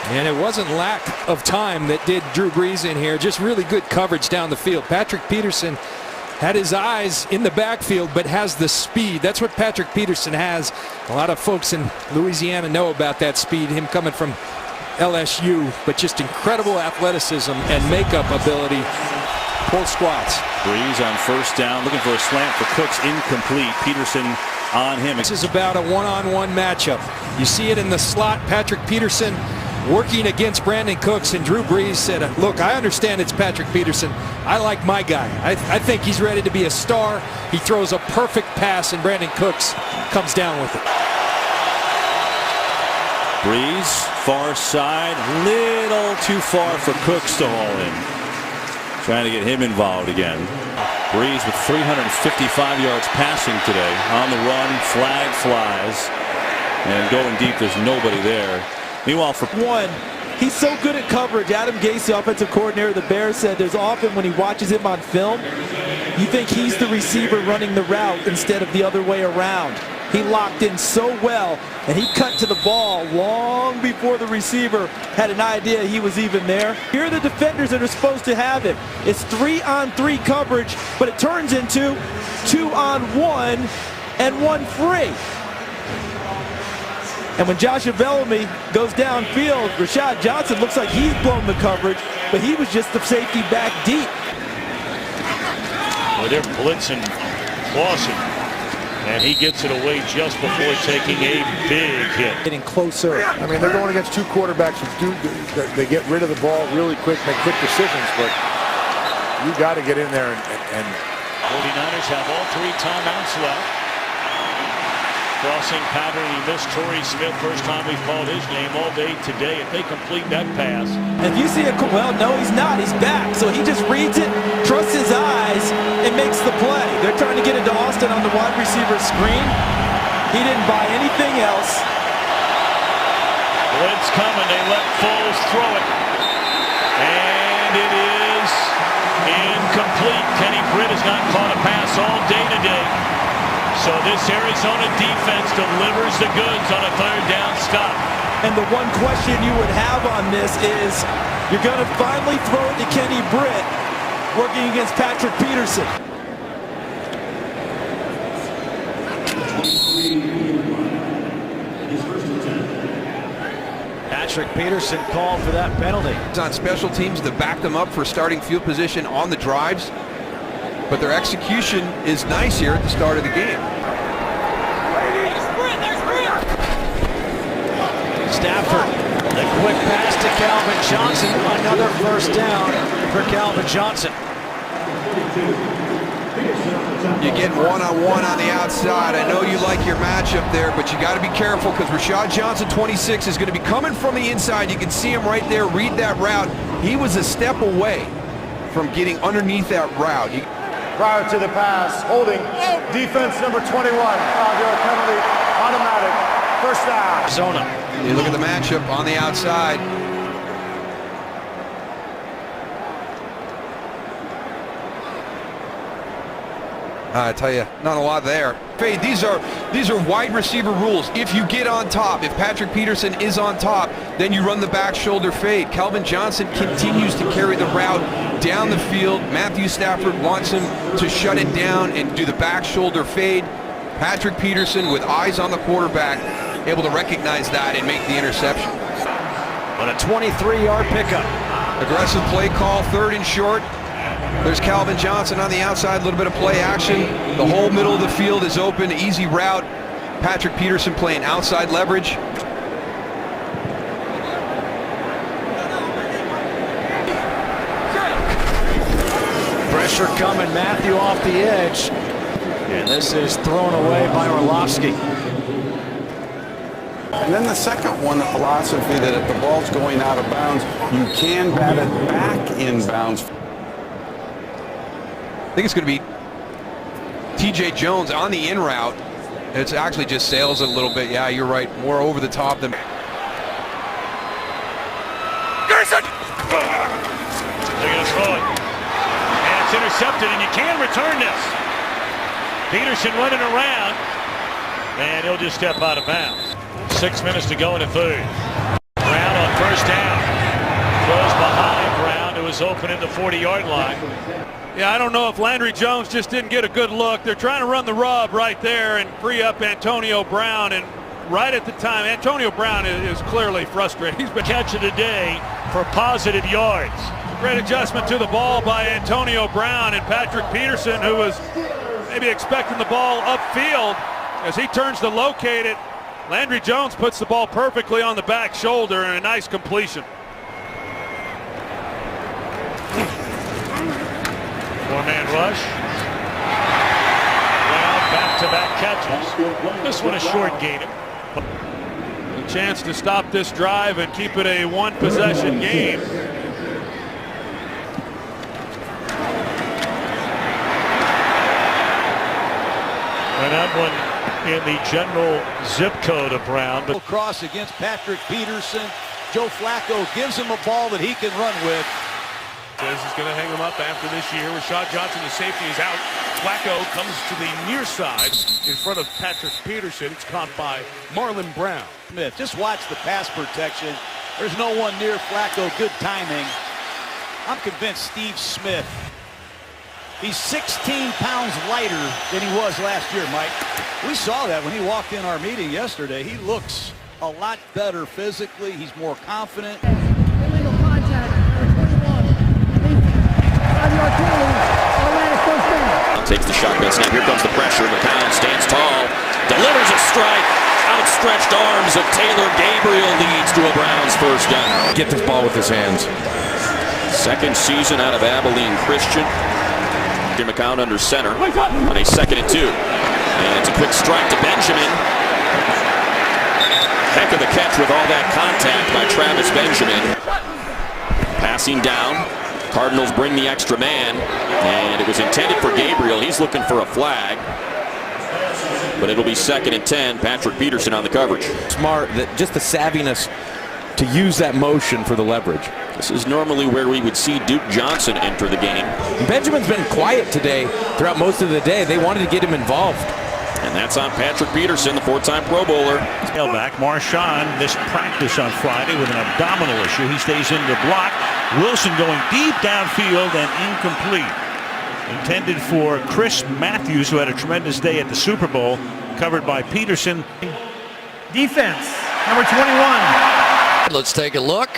And it wasn't lack of time that did Drew Brees in here. Just really good coverage down the field. Patrick Peterson had his eyes in the backfield, but has the speed. That's what Patrick Peterson has. A lot of folks in Louisiana know about that speed, him coming from LSU, but just incredible athleticism and makeup ability. Pull squats. Brees on first down, looking for a slant for Cooks, incomplete. Peterson on him. This is about a one-on-one matchup. You see it in the slot. Patrick Peterson working against Brandon Cooks, and Drew Brees said, look, I understand it's Patrick Peterson. I like my guy. I think he's ready to be a star. He throws a perfect pass, and Brandon Cooks comes down with it. Brees, far side, little too far for Cooks to haul in. Trying to get him involved again. Brees with 355 yards passing today. On the run, flag flies. And going deep, there's nobody there. Meanwhile, for one, he's so good at coverage. Adam Gase, offensive coordinator of the Bears, said there's often when he watches him on film, you think he's the receiver running the route instead of the other way around. He locked in so well, and he cut to the ball long before the receiver had an idea he was even there. Here are the defenders that are supposed to have him. It's 3-on-3 coverage, but it turns into 2-on-1 and 1 free. And when Joshua Bellamy goes downfield, Rashad Johnson looks like he's blown the coverage, but he was just the safety back deep. Well, they're blitzing Clausen, and he gets it away just before taking a big hit. Getting closer. I mean, they're going against two quarterbacks who they get rid of the ball really quick, make quick decisions, but you got to get in there and 49ers have all 3 timeouts left. Crossing pattern, he missed Torrey Smith. First time we've called his name all day today. If they complete that pass. If you see well, no, he's not. He's back. So he just reads it, trusts his eyes, and makes the play. They're trying to get into Austin on the wide receiver screen. He didn't buy anything else. Blitz coming. They let Foles throw it. And it is incomplete. Kenny Britt has not caught a pass all day today. So this Arizona defense delivers the goods on a 3rd down stop. And the one question you would have on this is, you're going to finally throw it to Kenny Britt, working against Patrick Peterson. Patrick Peterson called for that penalty. It's on special teams to back them up for starting field position on the drives. But their execution is nice here at the start of the game. Stafford, the quick pass to Calvin Johnson. Another first down for Calvin Johnson. You get one-on-one on the outside. I know you like your matchup there, but you got to be careful because Rashad Johnson, 26, is going to be coming from the inside. You can see him right there, read that route. He was a step away from getting underneath that route. prior to the pass, holding defense number 21. 5-yard penalty, automatic, first down. Arizona. You look at the matchup on the outside. I tell you, not a lot there. Fade, these are wide receiver rules. If you get on top, if Patrick Peterson is on top, then you run the back shoulder fade. Calvin Johnson continues to carry the route down the field. Matthew Stafford wants him to shut it down and do the back shoulder fade. Patrick Peterson, with eyes on the quarterback, able to recognize that and make the interception. On a 23-yard pickup. Aggressive play call, 3rd and short. There's Calvin Johnson on the outside, a little bit of play action. The whole middle of the field is open, easy route. Patrick Peterson playing outside leverage. Pressure coming, Matthew off the edge. And this is thrown away by Orlovsky. And then the second one, the philosophy that if the ball's going out of bounds, you can bat it back in bounds. I think it's going to be TJ Jones on the in route. It's actually just sails it a little bit. Yeah, you're right. More over the top than. They're going to throw it. And it's intercepted, and you can return this. Peterson running around, and he'll just step out of bounds. 6 minutes to go in the 3rd. Brown on 1st is open at the 40-yard line. Yeah, I don't know if Landry Jones just didn't get a good look. They're trying to run the rub right there and free up Antonio Brown. And right at the time, Antonio Brown is clearly frustrated. He's been Catch of the day for positive yards. Great adjustment to the ball by Antonio Brown, and Patrick Peterson, who was maybe expecting the ball upfield, as he turns to locate it. Landry Jones puts the ball perfectly on the back shoulder, and a nice completion. Four-man rush. Well, back-to-back catches. This one a short gainer. A chance to stop this drive and keep it a one-possession game. And that one in the general zip code of Brown. But cross against Patrick Peterson. Joe Flacco gives him a ball that he can run with. Says he's going to hang him up after this year. Rashad Johnson, the safety, is out. Flacco comes to the near side in front of Patrick Peterson. It's caught by Marlon Brown. Smith, just watch the pass protection. There's no one near Flacco. Good timing. I'm convinced Steve Smith, he's 16 pounds lighter than he was last year, Mike. We saw that when he walked in our meeting yesterday. He looks a lot better physically. He's more confident. Illegal contact. 5-yard penalty. Automatic first down. Takes the shotgun snap. Here comes the pressure. McCown stands tall. Delivers a strike. Outstretched arms of Taylor Gabriel leads to a Browns first down. Get this ball with his hands. Second season out of Abilene Christian. McCown under center on a 2nd and 2. And it's a quick strike to Benjamin. Heck of a catch with all that contact by Travis Benjamin. Passing down. Cardinals bring the extra man. And it was intended for Gabriel. He's looking for a flag. But it'll be 2nd and 10. Patrick Peterson on the coverage. Smart, that just the savviness to use that motion for the leverage. This is normally where we would see Duke Johnson enter the game. Benjamin's been quiet today throughout most of the day. They wanted to get him involved. And that's on Patrick Peterson, the 4-time Pro Bowler. Tailback Marshawn missed practice on Friday with an abdominal issue. He stays in the block. Wilson going deep downfield and incomplete. Intended for Chris Matthews, who had a tremendous day at the Super Bowl, covered by Peterson. Defense, number 21. Let's take a look.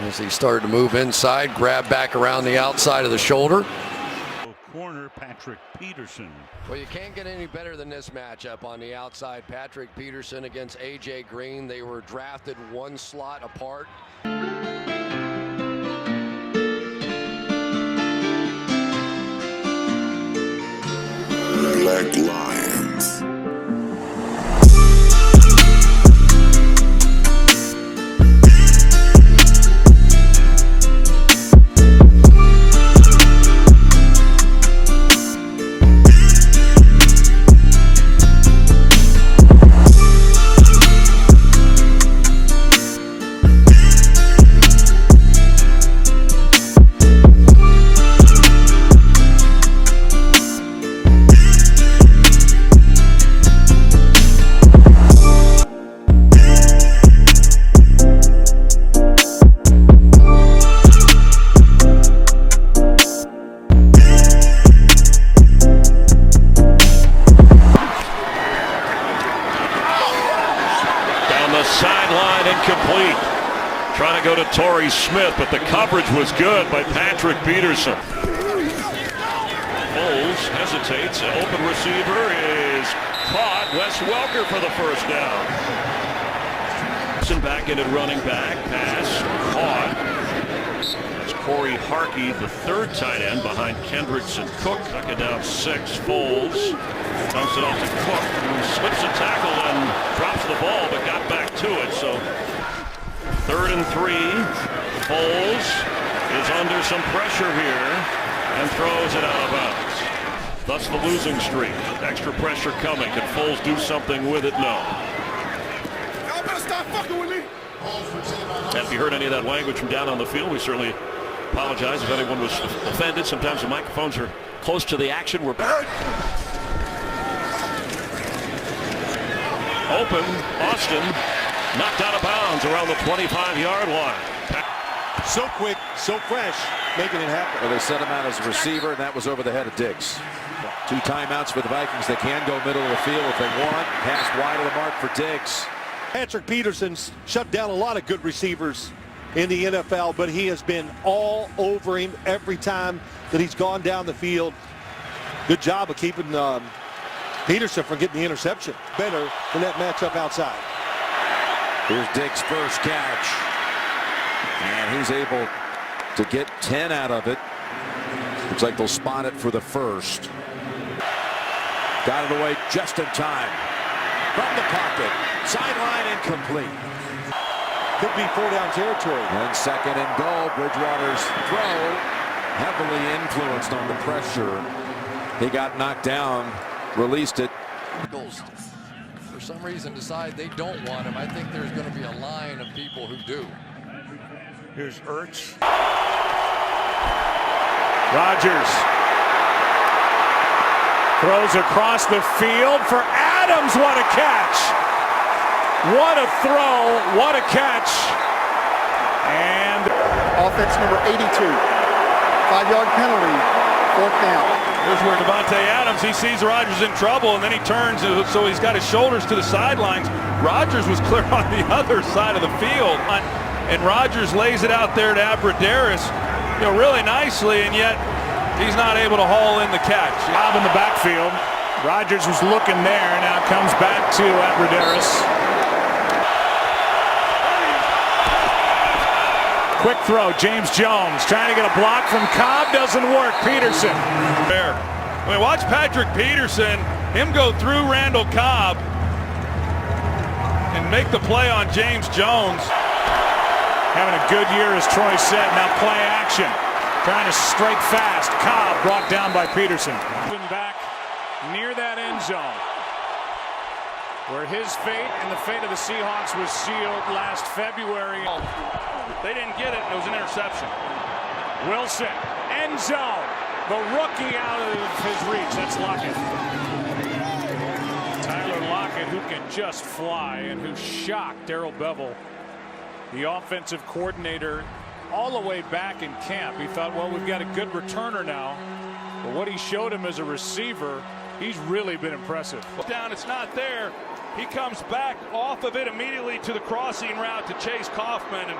As he started to move inside, grab back around the outside of the shoulder. Corner Patrick Peterson. Well, you can't get any better than this matchup on the outside. Patrick Peterson against A.J. Green. They were drafted one slot apart. Black Lions. Sideline incomplete. Trying to go to Torrey Smith, but the coverage was good by Patrick Peterson. Foles hesitates. An open receiver is caught. Wes Welker for the first down. Back into running back. Pass caught. It's Corey Harkey, the 3rd tight end behind Kendricks and Cook. Second down 6. Foles dumps it off to Cook, who slips a tackle and drops the ball, but got back to it. So 3rd and 3. Foles is under some pressure here and throws it out of bounds. Thus the losing streak. Extra pressure coming. Can Foles do something with it? No. Y'all better stop fucking with me. And if you heard any of that language from down on the field, we certainly apologize if anyone was offended. Sometimes the microphones are close to the action. We're back. Open, Austin knocked out of bounds around the 25-yard line. So quick, so fresh, making it happen. Well, they set him out as a receiver, and that was over the head of Diggs. 2 timeouts for the Vikings. They can go middle of the field if they want. Pass wide of the mark for Diggs. Patrick Peterson's shut down a lot of good receivers in the NFL, but he has been all over him every time that he's gone down the field. Good job of keeping Peterson from getting the interception. Better than that matchup outside. Here's Diggs' first catch. And he's able to get 10 out of it. Looks like they'll spot it for the first. Got it away just in time. From the pocket. Sideline incomplete. Could be 4-down territory. And second and goal. Bridgewater's throw heavily influenced on the pressure. He got knocked down, released it. Eagles, for some reason, decide they don't want him. I think there's going to be a line of people who do. Here's Ertz. Rodgers throws across the field for Adams. What a catch! What a throw! What a catch! And Offense number 82. 5-yard penalty. 4th down. Here's where Devontae Adams, he sees Rodgers in trouble, and then he turns, so he's got his shoulders to the sidelines. Rodgers was clear on the other side of the field, and Rodgers lays it out there to Abradaris, really nicely, and yet he's not able to haul in the catch. Bob in the backfield. Rodgers was looking there, now comes back to Abradaris. Quick throw, James Jones trying to get a block from Cobb, doesn't work. Peterson. There. Watch Patrick Peterson, him go through Randall Cobb and make the play on James Jones. Having a good year, as Troy said. Now play action. Trying to strike fast. Cobb brought down by Peterson. Moving back near that end zone, where his fate and the fate of the Seahawks was sealed last February. They didn't get it. It was an interception. Wilson, end zone. The rookie out of his reach. That's Lockett. Tyler Lockett, who can just fly and who shocked Darrell Bevell, the offensive coordinator, all the way back in camp. He thought, well, we've got a good returner now. But what he showed him as a receiver, he's really been impressive. Down, it's not there. He comes back off of it immediately to the crossing route to Chase Kaufman, and